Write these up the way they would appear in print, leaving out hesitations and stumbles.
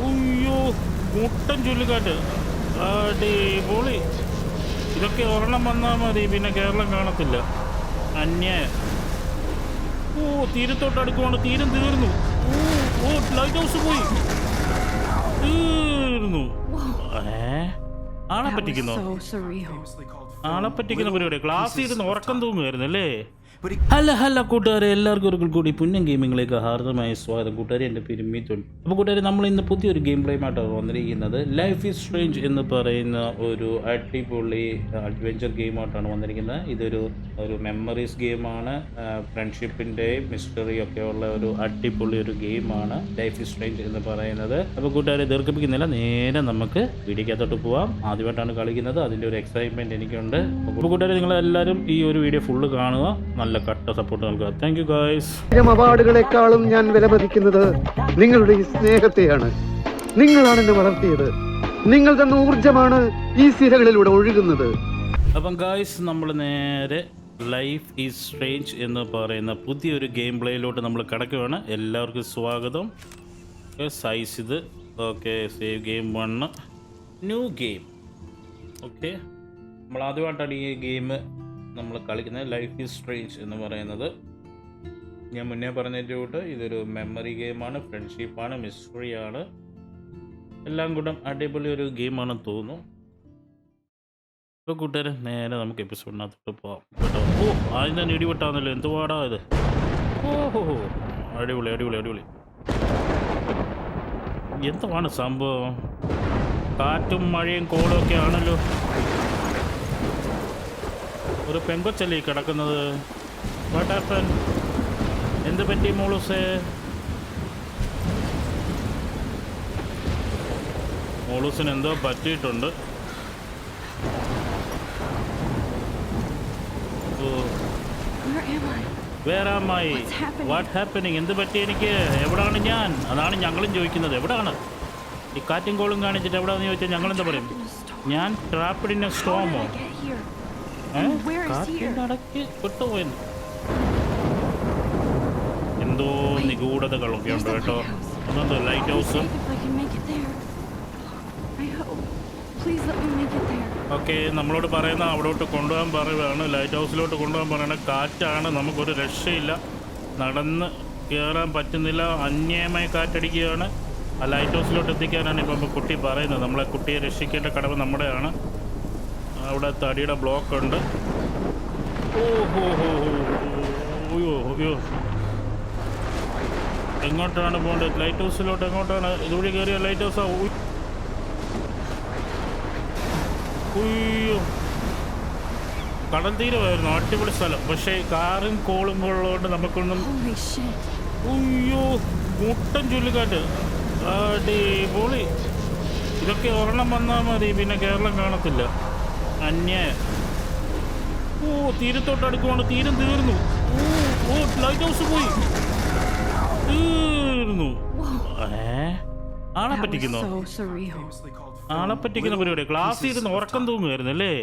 അയ്യോ മുട്ടൻ ചുള്ളിക്കാറ്റ് അടിപൊളി. ഇതൊക്കെ ഒരെണ്ണം വന്നാൽ മതി, പിന്നെ കേരളം കാണത്തില്ല. അന്യായം. ഓ തീരത്തോട്ട് അടുക്കുവാണ്. തീരം തീർന്നു. ഓ ലൈറ്റ് ഹൗസ് പോയി. തീർന്നു. ആളെ പറ്റിക്കുന്നോ? ആളെ പറ്റിക്കുന്ന പരിപാടി. ക്ലാസ്സിൽ ഇരുന്ന് ഉറക്കം തൂങ്ങുമായിരുന്നു അല്ലേ? ഹല കൂട്ടുകാരെ, എല്ലാവർക്കും ഒരിക്കൽ കൂടി പുണ്യം ഗെയിമിങ്ങിലേക്ക് ഹാർദമായ സ്വാഗതം. കൂട്ടുകാരെ, എൻ്റെ പേര് മിഥുൻ. അപ്പോൾ കൂട്ടുകാരെ, നമ്മൾ ഇന്ന് പുതിയൊരു ഗെയിം പ്ലേയുമായിട്ടാണ് വന്നിരിക്കുന്നത്. ലൈഫ് ഈസ് സ്ട്രേഞ്ച് എന്ന് പറയുന്ന ഒരു അടിപൊളി അഡ്വഞ്ചർ ഗെയിമായിട്ടാണ് വന്നിരിക്കുന്നത്. ഇതൊരു മെമ്മറീസ് ഗെയിമാണ്. ഫ്രണ്ട്ഷിപ്പിൻ്റെയും മിസ്റ്ററിയും ഒക്കെ ഉള്ള ഒരു അടിപൊളി ഒരു ഗെയിമാണ് ലൈഫ് ഈസ് സ്ട്രേഞ്ച് എന്ന് പറയുന്നത്. അപ്പോൾ കൂട്ടുകാരെ, ദീർഘിപ്പിക്കുന്നില്ല, നേരെ നമുക്ക് വീഡിയോക്കകത്തോട്ട് പോവാം. ആദ്യമായിട്ടാണ് കളിക്കുന്നത്, അതിൻ്റെ ഒരു എക്സൈറ്റ്മെൻറ്റ് എനിക്കുണ്ട്. അപ്പോൾ കൂട്ടുകാരെ, നിങ്ങളെല്ലാവരും ഈ ഒരു വീഡിയോ ഫുള്ള് കാണുക, നല്ല കട്ട സപ്പോർട്ട് നൽകുക. Thank you guys. അവാർഡുകളെക്കാളും ഞാൻ വിലമതിക്കുന്നത് നിങ്ങളുടെ ഈ സ്നേഹത്തെയാണ്. നിങ്ങളാണ് എന്നെ വളർത്തിയത്. നിങ്ങൾ തന്ന ഊർജ്ജമാണ് ഈ സിരകളിലൂടെ ഒഴുകുന്നത്. അപ്പം ഗൈസ്, നമ്മൾ നേരെ ലൈഫ് ഈസ് സ്ട്രേഞ്ച് എന്ന് പറയുന്ന പുതിയൊരു ഗെയിം പ്ലേയിലോട്ട് നമ്മൾ കിടക്കുകയാണ്. എല്ലാവർക്കും സ്വാഗതം. സൈസ് ഇത് okay. Save game 1 new game. Okay, നമ്മൾ ആദ്യമായിട്ടാണ് ഈ ഗെയിം നമ്മൾ കളിക്കുന്നത്. ലൈഫ് ഈസ് സ്ട്രേഞ്ച് എന്ന് പറയുന്നത് ഞാൻ മുന്നേ പറഞ്ഞതിൻ്റെ കൂട്ട് ഇതൊരു മെമ്മറി ഗെയിമാണ്, ഫ്രണ്ട്ഷിപ്പാണ്, മിസ്റ്ററിയാണ്, എല്ലാം കൂടെ അടിപൊളി ഒരു ഗെയിമാണെന്ന് തോന്നുന്നു. ഇപ്പോൾ കൂട്ടുകാരെ, നേരെ നമുക്ക് എപ്പിസോഡിനകത്തോട്ട് പോകാം കേട്ടോ. ഓ ആദ്യം തന്നെ ഇടിപെട്ടാന്നല്ലോ, എന്ത് പാടാ ഇത്. ഓഹോ അടിപൊളി അടിപൊളി അടിപൊളി. എന്താണ് സംഭവം? കാറ്റും മഴയും കോളും ഒക്കെ ആണല്ലോ. ഒരു പെങ്കൊച്ചല്ലേ കിടക്കുന്നത്. What happen? എന്ത് പറ്റി മോളൂസേ? മോളൂസിന് എന്തോ പറ്റിയിട്ടുണ്ട്. വേറെ അമ്മായി, വാട്ട് ഹാപ്പനിങ്? എന്ത് പറ്റി എനിക്ക്? എവിടാണ് ഞാൻ? അതാണ് ഞങ്ങളും ചോദിക്കുന്നത്. എവിടാണ് ഈ കാറ്റും കോളും കാണിച്ചിട്ട്? എവിടാന്ന് ചോദിച്ചാൽ ഞങ്ങളെന്താ പറയും? ഞാൻ ട്രാപ്ഡ് ഇൻ എ സ്റ്റോമോ? കാറ്റിനടക്ക് പെട്ടുപോയെന്ന്. എന്തോ നിഗൂഢതകളൊക്കെ ഉണ്ട് കേട്ടോ. അതെന്തോ ലൈറ്റ് ഹൗസ്. ഓക്കെ, നമ്മളോട് പറയുന്ന അവിടോട്ട് കൊണ്ടുപോകാൻ പറയുകയാണ്. ലൈറ്റ് ഹൗസിലോട്ട് കൊണ്ടുപോകാൻ പറയണ. കാറ്റാണ്, നമുക്കൊരു രക്ഷയില്ല. നടന്ന് കയറാൻ പറ്റുന്നില്ല, അന്യായമായി കാറ്റടിക്കുകയാണ്. ആ ലൈറ്റ് ഹൗസിലോട്ട് എത്തിക്കാനാണ് ഇപ്പം കുട്ടി പറയുന്നത്. നമ്മളെ കുട്ടിയെ രക്ഷിക്കേണ്ട കടമ നമ്മുടെയാണ്. അവിടെ തടിയുടെ ബ്ലോക്ക് ഉണ്ട്. ഓഹോ ഹോ അയ്യോ അയ്യോ. എങ്ങോട്ടാണ് പോകേണ്ടത്? ലൈറ്റ് ഹൗസിലോട്ട്. എങ്ങോട്ടാണ്? ഇതുവഴി കയറിയ ലൈറ്റ് ഹൗസാ? അയ്യോ, കടൽ തീരമായിരുന്നു. അടിപൊളി സ്ഥലം. പക്ഷേ കാറും കോളും ഉള്ളതുകൊണ്ട് നമുക്കൊന്നും. അയ്യോ മുട്ടൻ ചുള്ളിക്കാറ്റ് അടിപൊളി. ഇതൊക്കെ ഒരെണ്ണം വന്നാൽ മതി, പിന്നെ കേരളം കാണത്തില്ല. അന്യായം. ഓ തീരത്തോട്ട് അടുക്കുവാണ്. തീരം തീർന്നു. ഓ ലൈറ്റ് ഹൗസ് പോയി. തീർന്നു. ആളെ പറ്റിക്കുന്നോ? ആളെ പറ്റിക്കുന്ന പരിപാടി. ക്ലാസ്സിൽ ഇരുന്ന് ഉറക്കം തൂങ്ങുമായിരുന്നു അല്ലേ?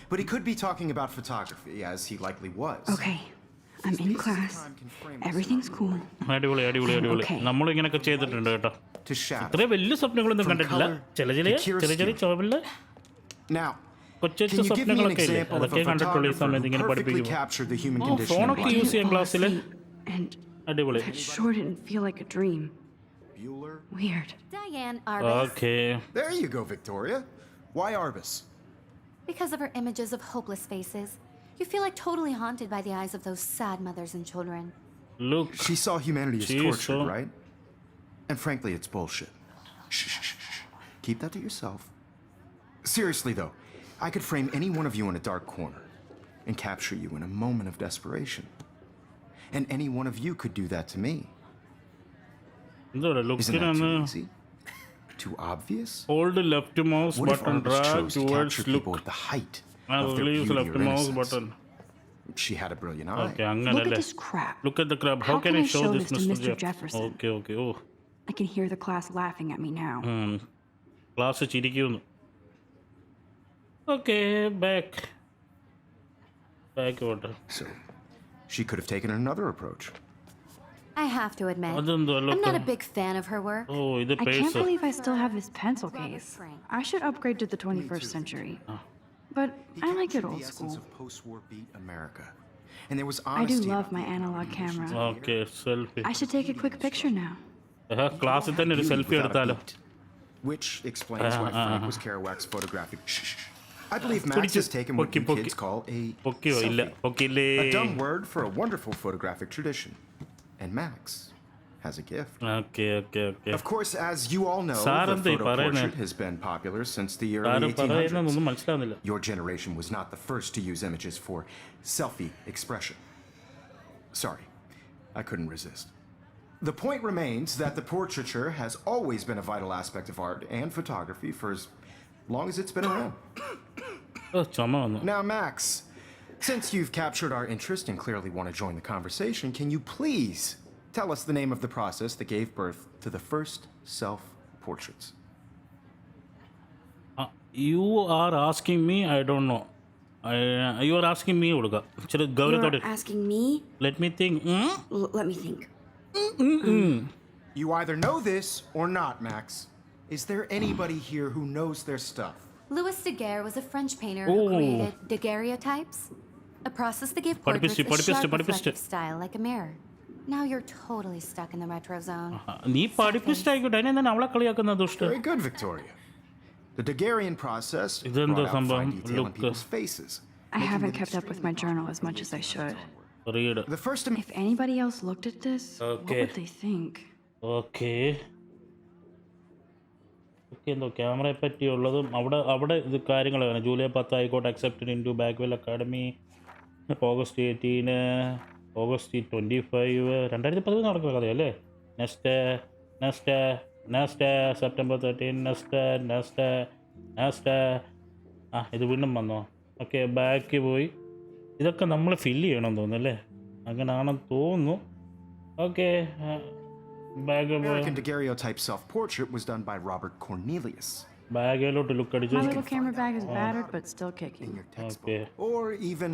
But he could be talking about photography, as he likely was. Okay, I'm in class. Everything's cool. അടിപൊളി അടിപൊളി അടിപൊളി. നമ്മളും ഇങ്ങനെയൊക്കെ ചെയ്തിട്ടുണ്ട് കേട്ടോ. ഇത്രയും വലിയ സ്വപ്നങ്ങളൊന്നും കണ്ടിട്ടില്ല. ചെറിയ ചെറിയ ചോവല് Now, കൊച്ചു സ്വപ്നങ്ങളൊക്കെ ഇല്ലേ, അതൊക്കെ കണ്ടിട്ടുള്ളൂ. ഈ സമയത്ത് ഇങ്ങനെ പഠിപ്പിക്കും. ഫോണൊക്കെ യൂസ് ചെയ്യാൻ ക്ലാസ്സിൽ. അടിപൊളി. That sure didn't feel like a dream. Weird. Diane Arbus. Okay. There you go, Victoria. Why Arbus? Because of her images of hopeless faces, you feel like totally haunted by the eyes of those sad mothers and children. Look. She saw humanity as tortured, right? And frankly, it's bullshit. Shh. Keep that to yourself. Seriously, though, I could frame any one of you in a dark corner and capture you in a moment of desperation. And any one of you could do that to me. Isn't that too easy? Too obvious? Hold left mouse button, drag towards look. At the height of their beauty left or mouse innocence. button. She had a brilliant eye. Okay, Look at this crap. Look at the crap. How can I show this to Mr. Jefferson? Okay. Oh. I can hear the class laughing at me now. Class ചിരിക്കുന്നു. Okay, back water. So, she could have taken another approach. I have to admit, അതെന്തോ I'm not a big fan of her work. ഓ ഇത് I can't purse. believe I still have this pencil case. I should upgrade to the 21st century. But I like it old school. Of post-war beat America. And there was I do honesty love about my analog camera. Okay selfie. I should take a quick picture now. ക്ലാസ്സിൽ തന്നെ ഒരു beauty selfie without a എടുത്താലോ? beat. Which explains why Frank was Kerouac's photographic. Shh. I believe Max has taken what you kids call a പൊക്കിയോ ഇല്ല selfie. പൊക്കിയില്ലേ? A dumb word for a wonderful photographic tradition. And Max has a gift. Okay okay okay. Of course, as you all know, Sir, the എന്ത് ഈ photo പറയുന്നെ? portrait has been popular since the early ആരും 1800s. പറയുന്നൊന്നും മനസ്സിലാവുന്നില്ല. Your generation was not the first to use images for selfie expression. Sorry, I couldn't resist. The point remains that the portraiture has always been a vital aspect of art and photography for as long as it's been around. ചുമ വന്നു. Now, Max, since you've captured our interest and clearly want to join the conversation, can you please tell us the name of the process that gave birth to the first self-portraits? You are asking me, I don't know. You are asking me കൊടുക്കുക. ഇച്ചിരി ഗൗരവത്തോടെ. You're asking me? Let me think. Let me think. You either know this or not, Max. Is there anybody here who knows their stuff? Louis Daguerre was a French painter who Oh. created daguerreotypes, a process that gave portraits a sharp reflective style like a mirror. Now you're totally stuck in the retro zone. നീ പഠിപ്പിസ്റ്റ് ആയിക്കോട്ടെ. അതിനെ എന്താണ് അവളെ കളിയാക്കുന്ന ദുഷ്ട? Very good, Victoria. The Daguerrean process ഇതെന്താ brought out സംഭവം? fine detail in Look. people's faces. I haven't kept up with my journal as much as I should. Read. The first If anybody else looked at this, what Okay. would they think? Okay okay. എന്തോ ക്യാമറയെ പറ്റിയുള്ളതും അവിടെ ഇത് കാര്യങ്ങളാണ്. July 10 ആയിക്കോട്ടെ. Accepted into Blackwell Academy. August 18, August 25, 2013 നടക്കുന്ന കഥയല്ലേ? Next September 13, next ഇത് വീണ്ടും വന്നോ? ഓക്കെ ബാക്ക് പോയി. ഇതൊക്കെ നമ്മൾ ഫില്ല് ചെയ്യണമെന്ന് തോന്നുന്നു അല്ലേ? അങ്ങനെയാണെന്ന് തോന്നുന്നു. ഓക്കെ ബാഗ് പോയി. American daguerreotype self-portrait was done by Robert Cornelius. ബാഗിലോട്ട് ലുക്ക് അടിച്ചു. My little camera bag is battered but still kicking. Your textbook, Okay. or even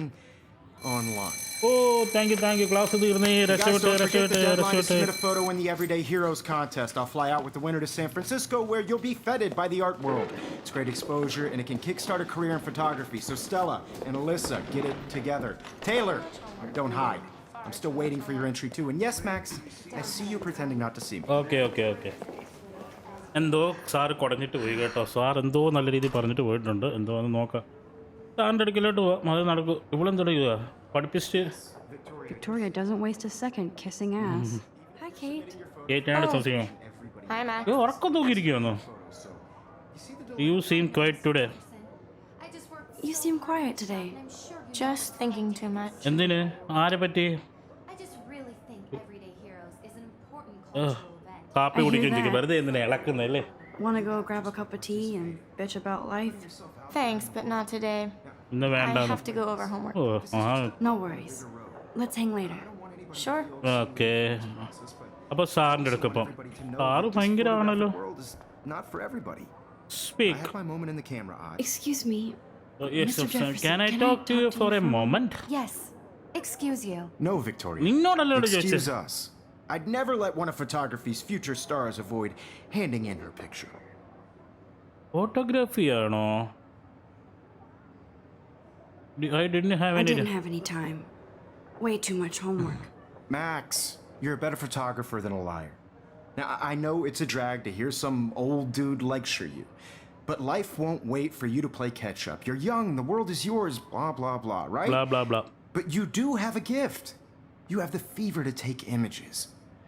online. Oh thank you. Class തീർന്നേ. Guys, don't forget the deadline to രക്ഷപ്പെട്ട്. submit a photo in the Everyday Heroes contest. I'll fly out with the winner to San Francisco, where you'll be feted by the art world. It's great exposure, and it can kickstart a career in photography. So Stella and Alyssa, get it together. Taylor, don't hide. I'm still waiting for your entry too. And yes, Max, I see you pretending not to see me. Okay. എന്തോ sir കുടഞ്ഞിട്ട് പോയി കേട്ടോ. Sir എന്തോ നല്ല രീതിയിൽ പറഞ്ഞിട്ട് പോയിട്ടുണ്ട്. എന്തോ ഒന്ന് നോക്കാം. സാറിൻ്റെ അടുക്കലോട്ട് പോവാം. അത് നടക്കും. ഇവളെന്താ ചെയ്യുക? പഠിപ്പിച്ച് Victoria doesn't waste a second kissing ass. Hi, Kate. കേറ്റാണ്ട് സംശയം. Hi, Max. ഉറക്കം തൂക്കിയിരിക്കുവാന്നോ? You seem quite today. I just worked. You seem quiet today. I'm sure you. Just thinking too much. എന്തിന്? ആരെ പറ്റി? I just really think Everyday Heroes is an important cultural event. കാപ്പി I hear കുടിക്കും. that. വെറുതെ എന്തിനാ ഇളക്കുന്നല്ലേ? Want to go grab a cup of tea and bitch about life? Thanks, but not today. ഇന്ന് I വേണ്ട. have to go over homework. Oh No worries. Let's hang later. Sure. Okay. അപ്പോൾ സാറിൻ്റെ അടുക്കപ്പം sir ഭയങ്കരമാണല്ലോ. The world is not for everybody. I speak. have my moment in the camera eye. Excuse me. Yes, Mr. Jefferson, can I can I talk to you talk to for you a for a moment? Yes. Excuse you. No, Victoria. നിന്നോടല്ലോട് Excuse ചോദിച്ചത്. us. I'd never let one of photography's future stars avoid handing in her picture. Photography ആണോ? I didn't have I any. didn't have any time. Way too much homework. Max, you're a better photographer than a liar. Now, I know it's a drag to hear some old dude lecture you, but life won't wait for you to play catch up. You're young, the world is yours, blah, blah, blah, right? Blah blah blah. But you do have a gift. You have the fever to take images,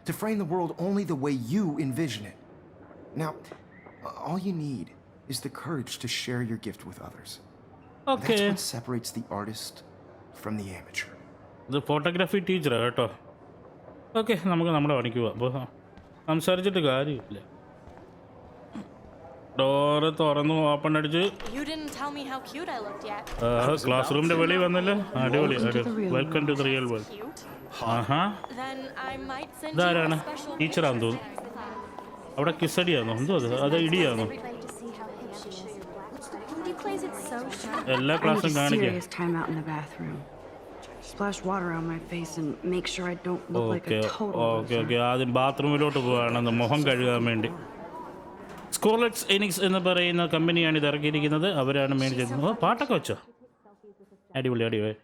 to frame the world only the way you envision it. Now, all you need is the courage to share your gift with others. That's Okay. what separates the artist from the amateur. ഇത് photography ടീച്ചറാണ് കേട്ടോ. Okay നമുക്ക് നമ്മുടെ പണിക്ക് പോവാം. അപ്പോൾ സംസാരിച്ചിട്ട് കാര്യമില്ല. ഡോറ് തുറന്നു ഓപ്പൺ അടിച്ച് You didn't tell me how cute I looked yet. Class റൂമിൻ്റെ വെളിയിൽ വന്നല്ലോ. അടിപൊളി. Welcome to the real world. Cute? ആഹാ. Then I might send you ഇതാരാണ്? a special ടീച്ചറാണെന്ന് തോന്നുന്നു. അവിടെ കിസ്സടിയാണോ എന്തോ? അത് ഇടിയാണോ? He plays it so sharp. എല്ലാ I need ക്ലാസ്സും a കാണിക്കാം. serious time out in the bathroom. splash water on my face and make sure I don't look like a total loser. Okay ആദ്യം ബാത്റൂമിലോട്ട് പോവാണ് മുഖം കഴുകാൻ വേണ്ടി. സ്കോളറ്റ്സ് എനിക്സ് എന്ന് പറയുന്ന കമ്പനിയാണ് ഇത് ഇറക്കിയിരിക്കുന്നത്. അവരാണ് മേടിച്ചത്. പാട്ടൊക്കെ വെച്ചോ, അടിപൊളി അടിപൊളി.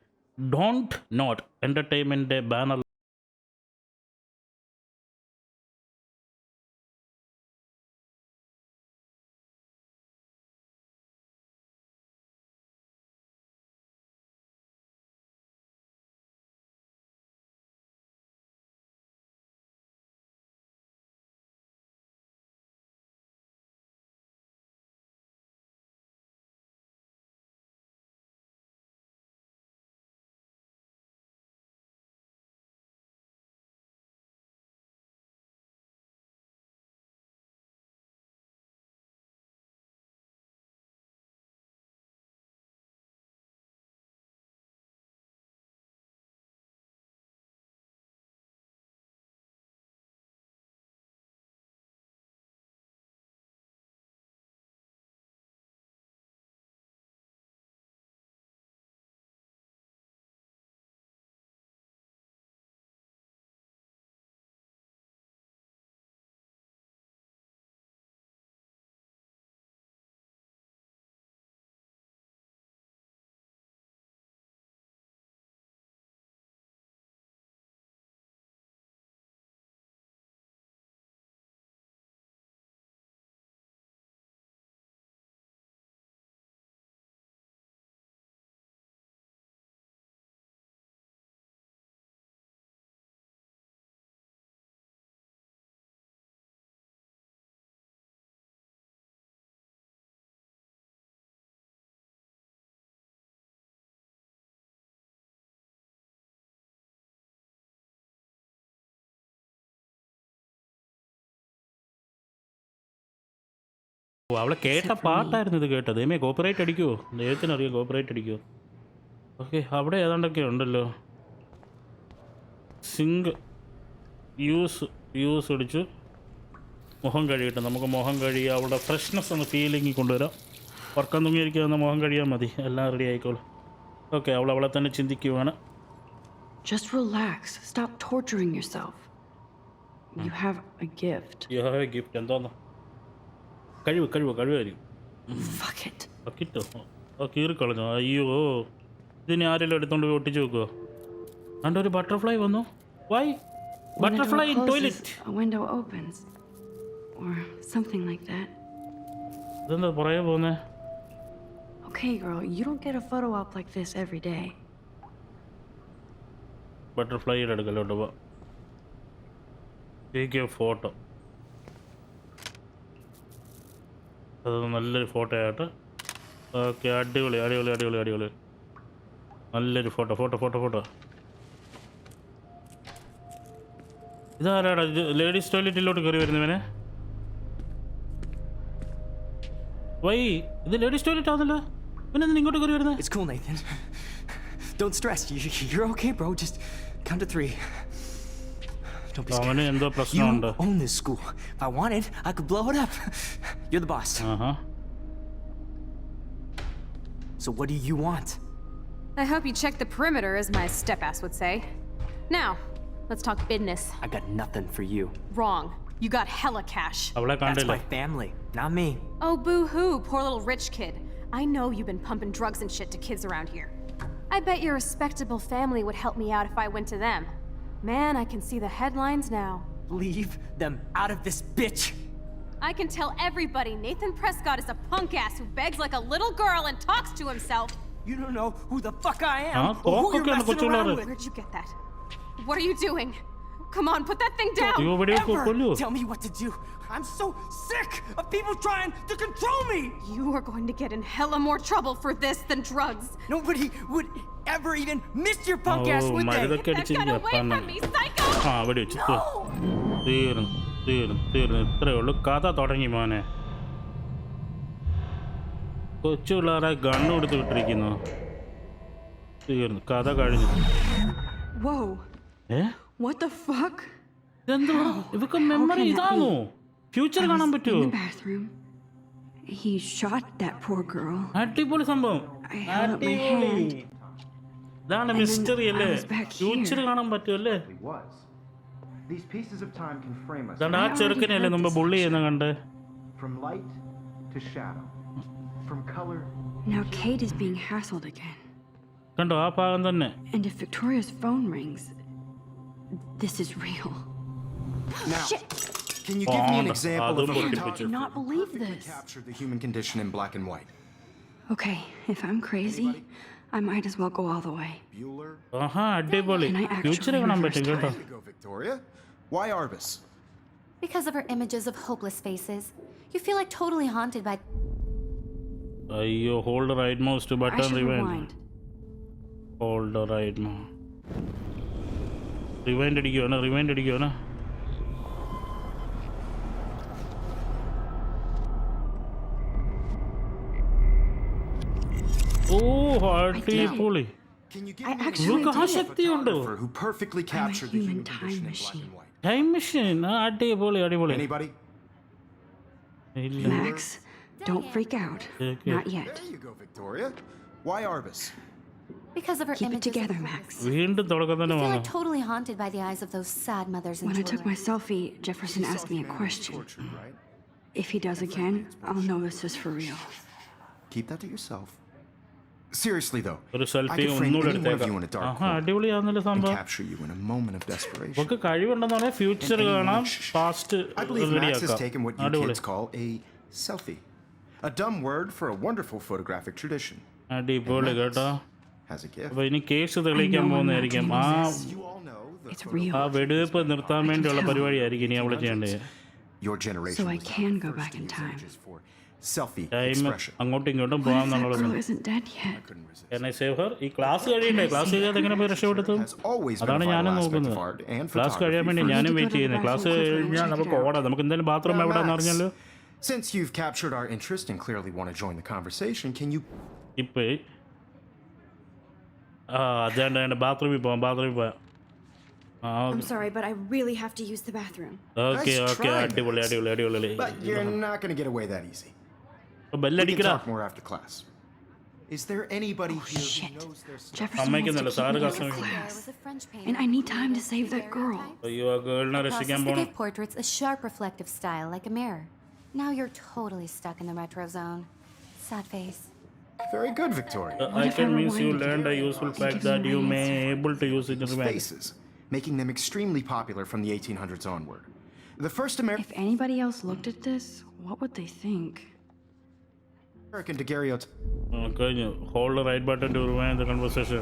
Don't not entertainment banner. അവളെ കേട്ട പാട്ടായിരുന്നു ഇത് കേട്ടത്. ദൈവമേ കോപ്പറേറ്റ് അടിക്കുമോ? ദൈവത്തിനറിയാം കോപ്പറേറ്റ് അടിക്കുമോ. ഓക്കെ, അവിടെ ഏതാണ്ടൊക്കെ ഉണ്ടല്ലോ. സിങ്ക് യൂസ് അടിച്ച് മുഖം കഴുകിയിട്ട് നമുക്ക് മുഖം കഴുകി അവളുടെ ഫ്രഷ്നെസ് ഒന്ന് ഫീലിംഗ് കൊണ്ടുവരാം. വർക്കം തൂങ്ങിയിരിക്കുന്ന മുഖം കഴിയാൽ മതി, എല്ലാം റെഡി ആയിക്കോളും. ഓക്കെ, അവളെ തന്നെ ചിന്തിക്കുവാണ്. Just relax. Stop torturing yourself. You have a gift. You have a gift. എന്താന്ന്? കഴിവായിരിക്കും. Fuck it. കിട്ടോ? കീറിക്കളഞ്ഞോ? അയ്യോ, ഇതിനെ ആരെങ്കിലും എടുത്തോണ്ട് പോയി ഒട്ടിച്ച് വെക്കുമോ? കണ്ട ഒരു ബട്ടർഫ്ലൈ വന്നു. Why butterfly in toilet? A window opens or something like that. ഇതെന്താ പറയാ പോന്നെ? Okay, girl, you don't get a photo op like this every day. ബട്ടർഫ്ലൈയുടെ അടുക്കലോട്ട് പോ. Take A photo. അത് നല്ലൊരു ഫോട്ടോ ആയിട്ട്. ഓക്കെ, അടിപൊളി. നല്ലൊരു ഫോട്ടോ. ഇതാരാടാ? ഇത് ലേഡീസ് ടോയ്ലറ്റിലോട്ട് കയറി വരുന്നവനെ? വൈ ഇത് ലേഡീസ് ടോയ്ലറ്റ് ആവുന്നല്ലോ. പിന്നെ ഇങ്ങോട്ട് കയറി വരുന്നത്? It's cool, Nathan. Don't stress. You're okay, bro. Just count to 3. Don't be അവന് scared. എന്തോ പ്രശ്നമുണ്ട്. You own this school. If I wanted, I could blow it up. You're the boss. So what do you want? I hope you check the perimeter, as my step-ass would say. Now, let's talk business. I got nothing for you. Wrong. You got hella cash. അവളെ That's കണ്ടില്ല. my family, not me. Oh, boo-hoo, poor little rich kid. I know you've been pumping drugs and shit to kids around here. I bet your respectable family would help me out if I went to them. Man, I can see the headlines now. Leave them out of this, bitch. I can tell everybody Nathan Prescott is a punk ass who begs like a little girl and talks to himself. You don't know who the fuck I am Huh? or who you're Okay, messing okay, around okay. with. Where'd you get that? What are you doing? Come on, put that thing down. അയ്യോ, ഇവിടെ കൊല്ലു. Tell me what to do. I'm so sick of people trying to control me. You are going to get in hella more trouble for this than drugs. Nobody would ever even miss your punk ass, would they? മരുതൊക്കെ Get that gun away from me, psycho! അവിടെ വെച്ച് തീർന്നു. ഇത്രയേ ഉള്ളൂ. കഥ തുടങ്ങി മോനെ. കൊച്ചു പിള്ളേരെ ഗണ്ണ് കൊടുത്ത് വിട്ടിരിക്കുന്നു. തീർന്നു, കഥ കഴിഞ്ഞു. Whoa. What the fuck? ഇതെന്താ ഇവക്ക് മെമ്മറി ഇതാണോ? ഫ്യൂച്ചർ കാണാൻ പറ്റുമോ? In the bathroom. He shot that poor girl. അടിപൊളി സംഭവം. I held up my hand. ഇതാണ് മിസ്റ്ററി അല്ലേ? ഫ്യൂച്ചർ കാണാൻ പറ്റുമല്ലേ? Was. These pieces of time can frame us ഇതാണ് ആ ചെറുക്കനല്ലേ മുമ്പ് ബുള്ളി ചെയ്യുന്ന കണ്ട്. from light to shadow, from color. Now Kate is being hassled again. കണ്ടോ ആ ഭാഗം തന്നെ. And if Victoria's phone rings, this is real. Now, can you give me an example of a I photographer I cannot believe who this. captured the human condition in black and white? Okay, if I'm crazy, I might as well go all the way. Bueller? ആഹാ അടിപൊളി. Can I actually future കാണാൻ പറ്റും reverse കേട്ടോ. There you go, Victoria. Why Arbus? Because of her images of hopeless faces, you feel like totally haunted by. അയ്യോ hold right mouse to I button should rewind. rewind. Hold right mouse. Rewind അടിക്കുവാണ്. Oh അടിപൊളി. Can you give I me an actually ഇവർക്ക് ആ did. ശക്തിയുണ്ടോ? photographer who perfectly captured the human human time condition in black machine. and white? Time machine അടിപൊളി. Anybody? ഇല്ല. Max, don't freak out. Okay. Not yet. There you go, Victoria. Why Arbus? Because of her Keep it images together, of Max. hopeless. വീണ്ടും തുടക്കം തന്നെ You feel വേണം. like totally haunted by the eyes of those sad mothers and When I took children. my selfie, Jefferson asked me a question. Tortured, right? If he does again, I'll know this is for real. Keep that to yourself. Seriously though, ഒരു I selfie could frame ഒന്നുകൂടെ any one of you എടുത്തേക്കാം. in a dark Aaha corner അടിപൊളിയാന്നല്ലോ and സംഭവം. capture you in a moment of desperation. നമുക്ക് കഴിവുണ്ടെന്ന് പറഞ്ഞാൽ future കാണാം, past I believe Max has റെഡിയാക്കാം. taken what you അടിപൊളി kids call a selfie. A dumb word for a wonderful photographic tradition. അടിപൊളി കേട്ടോ. Has a gift. അപ്പൊ ഇനി കേസ് തെളിയിക്കാൻ പോകുന്നതായിരിക്കും. ആ You all know the It's photo- real. ആ വെടിവെപ്പ് നിർത്താൻ വേണ്ടിയുള്ള പരിപാടിയായിരിക്കും ഇനി അവള് ചെയ്യേണ്ടത്. Your generation So I was can the go first back to in use time. images for selfie time expression. അങ്ങോട്ടും ഇങ്ങോട്ടും What if that പോകാന്നുള്ളത്. girl isn't dead yet? Couldn't resist. Can I save her? ഈ class കഴിയണ്ടേ? Class കഴിയാതെ എങ്ങനെ പോയി രക്ഷപ്പെടുത്തും? Has always been അതാണ് a ഞാനും vital aspect നോക്കുന്നത്. of art and class കഴിയാൻ വേണ്ടി photography. ഞാനും for- വെയിറ്റ് ചെയ്യുന്നത്. ക്ലാസ് കഴിഞ്ഞാൽ നമുക്ക് ഓടാം. നമുക്ക് എന്തായാലും ബാത്റൂം Now, എവിടെയാന്ന് Max, അറിഞ്ഞല്ലോ. since you've captured our interest and clearly want to join the conversation, can you ഇപ്പൊ അതേണ്ട ബാത്റൂമിൽ പോവാം. I'm sorry, but I really have to use the bathroom. Okay Nice okay try, അടിപൊളി. But you're not going to get away that easy. We can ബെല്ലടിക്കടാ. talk more after class. Is there anybody here who Shit. knows their stuff? Jefferson I'm wants making to the keep me Lasara after customer. There class. was a French painter And I need who time to used save that girl. daguerreotypes. അയ്യോ ആ ഗേളിനെ രക്ഷിക്കാൻ Process that പോണം. gave portraits a sharp reflective style like a mirror. Now you're totally stuck in the retro zone. Sad face. Very good, Victoria. I if can I means you rewind it? learned a useful fact gives that me you my may answer. able to use it in revenge. Faces, making them extremely popular from the 1800s onward. The first If anybody else looked at this, what would they think? American daguerreotype. കഴിഞ്ഞു. Hold the right button to rewind the conversation.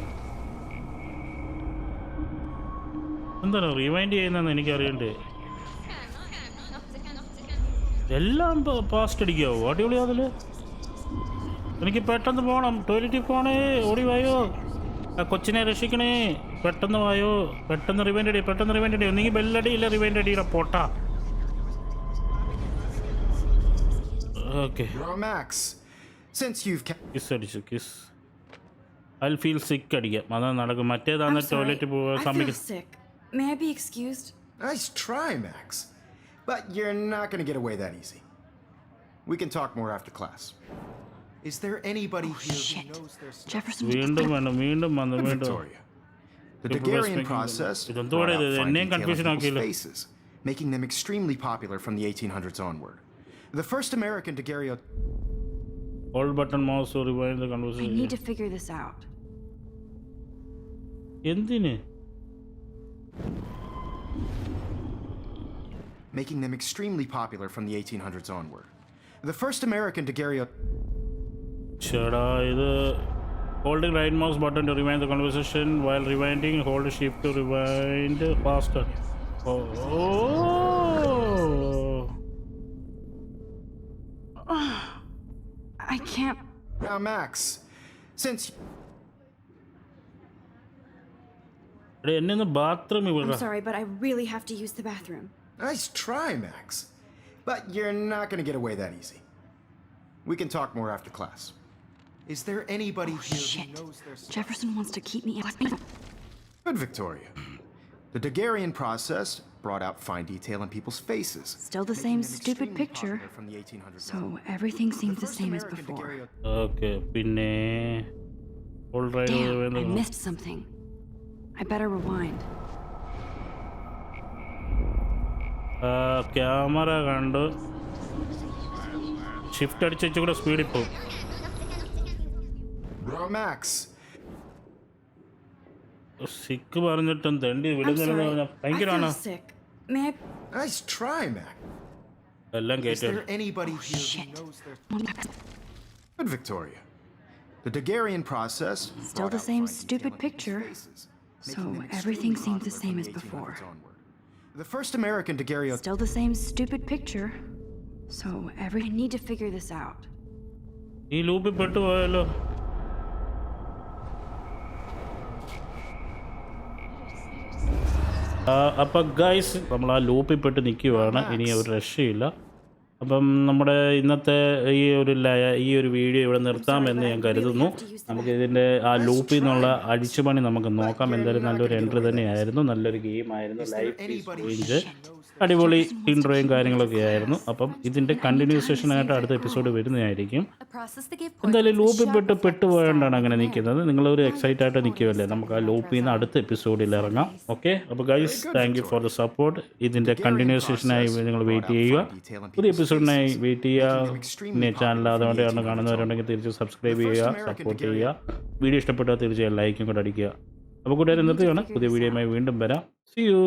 എന്താണ് rewind ചെയ്യുന്നതെന്ന് എനിക്കറിയണ്ടേ. എല്ലാം past അടിക്കാവോ? അടിപൊളിയാതില്. എനിക്ക് പെട്ടെന്ന് പോകണം. ടോയ്ലറ്റിൽ പോണേ. ഓടി വായോ. ആ കൊച്ചിനെ രക്ഷിക്കണേ. പെട്ടെന്ന് വായോ. പെട്ടെന്ന് റിവൈൻഡ് അടി. ഒന്നെങ്കിൽ ബെല്ലടിയില്ല റിവൈൻഡ് അടിയില്ല പൊട്ടാ. Okay Max, since you've kiss അടിച്ചു. കിസ് ഐ ഫീൽ സിക്ക് അടിക്കാം. അതാ നടക്കും. മറ്റേതാന്ന് I'm sorry. ടോയ്ലറ്റിൽ പോകാൻ I feel സമ്മതിക്കും. sick. May I be excused? Nice try, Max. But you're not going to get away that easy. We can talk more after class. Is there anybody here who Shit. knows their stuff? Jefferson. വീണ്ടും വന്നു. Victoria. The People daguerrean respecting process them. Idan brought thode out idu fine enne detail in confusion people's aakiyallo. faces, making them extremely popular from the 1800s onward. The first American daguerreotype. Hold button mouse to rewind the I conversation. need to figure this out. എന്തിന്? Making them extremely popular from the 1800s onward. The first American daguerreotype. ചേടാ ഇത് holding right mouse button to rewind the conversation while rewinding hold shift to rewind faster. I can't. Now, Max, since എന്നെ ഒന്ന് ബാത്റൂമിൽ I'm വിട. sorry, but I really have to use the bathroom. nice try, Max. But you're not going to get away that easy. We can talk more after class. Is there anybody here who Shit. knows their stuff? Jefferson wants to keep me. Good, Victoria. The daguerrean process brought out fine detail in people's faces. Still the making same them stupid extremely picture. popular from the 1800s So onward. everything The seems the first same as American before. daguerreotype. Okay പിന്നെ Damn, I missed something. I better rewind. Camera കണ്ട് shift അടിച്ച് വെച്ചുകൂടെ സ്പീഡിൽ പോകും. Max. സിക്ക് പറഞ്ഞിട്ടും തെണ്ടി വിടുന്നില്ലെന്ന് പറഞ്ഞാൽ I ഭയങ്കരമാണ്. feel sick. May I? Nice try, Max. എല്ലാം Is കേട്ടു. there anybody here Shit. who knows their... Good, Victoria. The Daguerrean process... Still brought the out same fine stupid detail in picture. these faces, So making them everything extremely seems the popular same from as before. 1800s onward. The first American daguerreo... Still the same stupid picture. So I need to figure this out. ഈ ലൂപ്പിൽ പെട്ടുപോയല്ലോ. അപ്പം guys നമ്മൾ ആ ലൂപ്പിൽ പെട്ട് നിൽക്കുവാണ്. ഇനി ഒരു രക്ഷയില്ല. അപ്പം നമ്മുടെ ഇന്നത്തെ ഈ ഒരു വീഡിയോ ഇവിടെ നിർത്താമെന്ന് ഞാൻ കരുതുന്നു. നമുക്ക് ഇതിൻ്റെ ആ ലൂപ്പിൽ നിന്നുള്ള അടിച്ചുപണി നമുക്ക് നോക്കാം. എന്തായാലും നല്ലൊരു എൻട്രി തന്നെയായിരുന്നു, നല്ലൊരു ഗെയിമായിരുന്നു. ലൈഫ് ഈസ് സ്ട്രേഞ്ച് അടിപൊളി ഇൻട്രോയും കാര്യങ്ങളൊക്കെ ആയിരുന്നു. അപ്പം ഇതിൻ്റെ കണ്ടിന്യൂസേഷനായിട്ട് അടുത്ത എപ്പിസോഡ് വരുന്നതായിരിക്കും. എന്തായാലും ലൂപ്പിൽ പെട്ടുപോയോണ്ടാണ് അങ്ങനെ നിൽക്കുന്നത്. നിങ്ങളൊരു എക്സൈറ്റ് ആയിട്ട് നിൽക്കുമല്ലേ, നമുക്ക് ആ ലൂപ്പിൽ നിന്ന് അടുത്ത എപ്പിസോഡിൽ ഇറങ്ങാം. ഓക്കെ, അപ്പോൾ guys thank you for the support. ഇതിൻ്റെ കണ്ടിന്യൂസേഷനായി നിങ്ങൾ വെയിറ്റ് ചെയ്യുക, പുതിയ എപ്പിസോഡിനായി വെയിറ്റ് ചെയ്യുക. പിന്നെ ചാനൽ അതുകൊണ്ടാണ് കാണുന്നവരുണ്ടെങ്കിൽ തീർച്ചയായും സബ്സ്ക്രൈബ് ചെയ്യുക, സപ്പോർട്ട് ചെയ്യുക. വീഡിയോ ഇഷ്ടപ്പെട്ടാൽ തീർച്ചയായും ലൈക്കും കൂടെ അടിക്കുക. അപ്പോൾ കൂട്ടുകാരെ നിർത്തുകയാണ്. പുതിയ വീഡിയോയുമായി വീണ്ടും വരാം. See you.